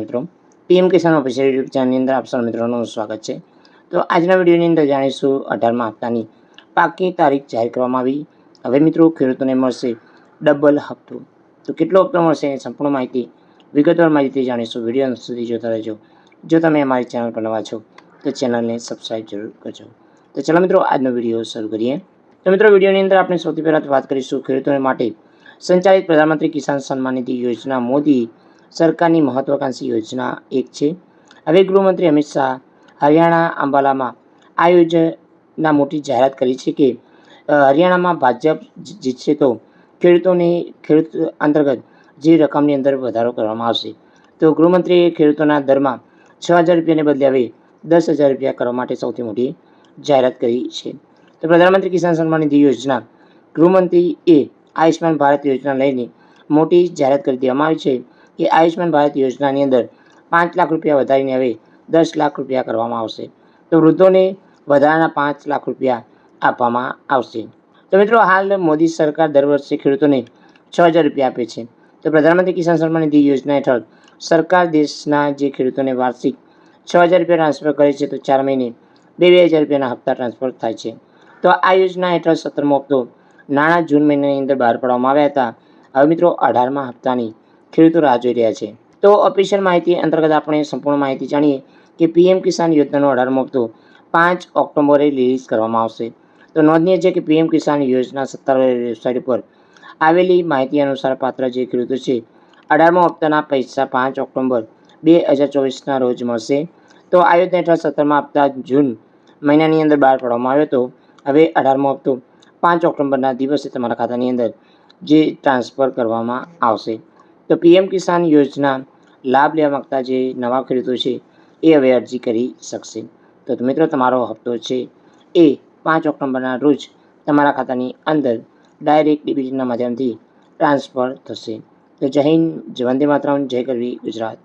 મિત્રો, પીએમ કિસાન official YouTube ચેનલની અંદર આપ સૌ મિત્રોનું સ્વાગત છે। તો આજના વિડીયોની અંદર જાણીશું 18મા હપ્તાની પાકી તારીખ જાહેર કરવામાં આવી। હવે મિત્રો ખેડૂતોને મળશે ડબલ હપ્તો। તો કેટલો હપ્તો મળશે એ સંપૂર્ણ માહિતી વિગતવાર માહિતી જાણીશું। વિડીયો અંત સુધી જોતા રહેજો। જો તમે અમારી ચેનલ પર નવા છો તો ચેનલને સબસ્ક્રાઈબ જરૂર કરજો। તો ચાલો મિત્રો આજનો વિડીયો શરૂ કરીએ। તો મિત્રો વિડીયોની અંદર આપણે સૌથી પહેલાં વાત કરીશું ખેડૂતોને માટે સંચાલિત પ્રધાનમંત્રી કિસાન સન્માન નિધિ યોજના મોદી સરકારની મહત્વાકાંક્ષી યોજના એક છે। હવે ગૃહમંત્રી અમિત શાહ હરિયાણા અંબાલામાં આ યોજના મોટી જાહેરાત કરી છે કે હરિયાણામાં ભાજપ જીતશે તો ખેડૂત અંતર્ગત જે રકમની અંદર વધારો કરવામાં આવશે। તો ગૃહમંત્રીએ ખેડૂતોના દરમાં 6,000 રૂપિયાને બદલે હવે 10,000 રૂપિયા કરવા માટે સૌથી મોટી જાહેરાત કરી છે। તો પ્રધાનમંત્રી કિસાન સન્માન નિધિ યોજના ગૃહમંત્રીએ આયુષ્માન ભારત યોજના લઈને મોટી જાહેરાત કરી દેવામાં આવી છે કે આયુષ્માન ભારત યોજનાની અંદર 5 લાખ રૂપિયા વધારીને હવે 10 લાખ રૂપિયા કરવામાં આવશે। તો વૃદ્ધોને વધારાના 5 લાખ રૂપિયા આપવામાં આવશે। તો મિત્રો હાલ મોદી સરકાર દર વર્ષે ખેડૂતોને 6,000 રૂપિયા આપે છે। તો પ્રધાનમંત્રી કિસાન સન્માન નિધિ યોજના હેઠળ સરકાર દેશના જે ખેડૂતોને વાર્ષિક 6,000 રૂપિયા ટ્રાન્સફર કરે છે। તો 4 મહિને 2,000 રૂપિયાના હપ્તા ટ્રાન્સફર થાય છે। તો આ યોજના હેઠળ 17મો હપ્તો નાણાં જૂન મહિનાની અંદર બહાર પાડવામાં આવ્યા હતા। હવે મિત્રો 18મા હપ્તાની ખેડૂતો રાહ જોઈ રહ્યા છે। તો ઓફિશિયલ માહિતી અંતર્ગત આપણે સંપૂર્ણ માહિતી જાણીએ કે પીએમ કિસાન યોજનાનો 18મો હપ્તો 5 ઓક્ટોબરે રિલીઝ કરવામાં આવશે। તો નોંધનીય છે કે પીએમ કિસાન યોજના સત્તાવાર વેબસાઇટ પર આવેલી માહિતી અનુસાર પાત્ર જે ખેડૂતો છે 18મા હપ્તાના પૈસા 5 ઓક્ટોબર 2024ના રોજ મળશે। તો આ યોજના હેઠળ 17મા હપ્તા જૂન મહિનાની અંદર બહાર પાડવામાં આવ્યો હતો। હવે 18મો હપ્તો 5 ઓક્ટોબરના દિવસે તમારા ખાતાની અંદર જે ટ્રાન્સફર કરવામાં આવશે। તો પીએમ કિસાન યોજના લાભ લેવા માગતા જે નવા ખેડૂતો છે એ હવે અરજી કરી શકશે। તો મિત્રો તમારો હપ્તો છે એ 5 ઓક્ટોબરના રોજ તમારા ખાતાની અંદર ડાયરેક્ટ ડીબીટીના માધ્યમથી ટ્રાન્સફર થશે। તો જય હિન્દ, વંદે માતરમ, જય ગરવી ગુજરાત।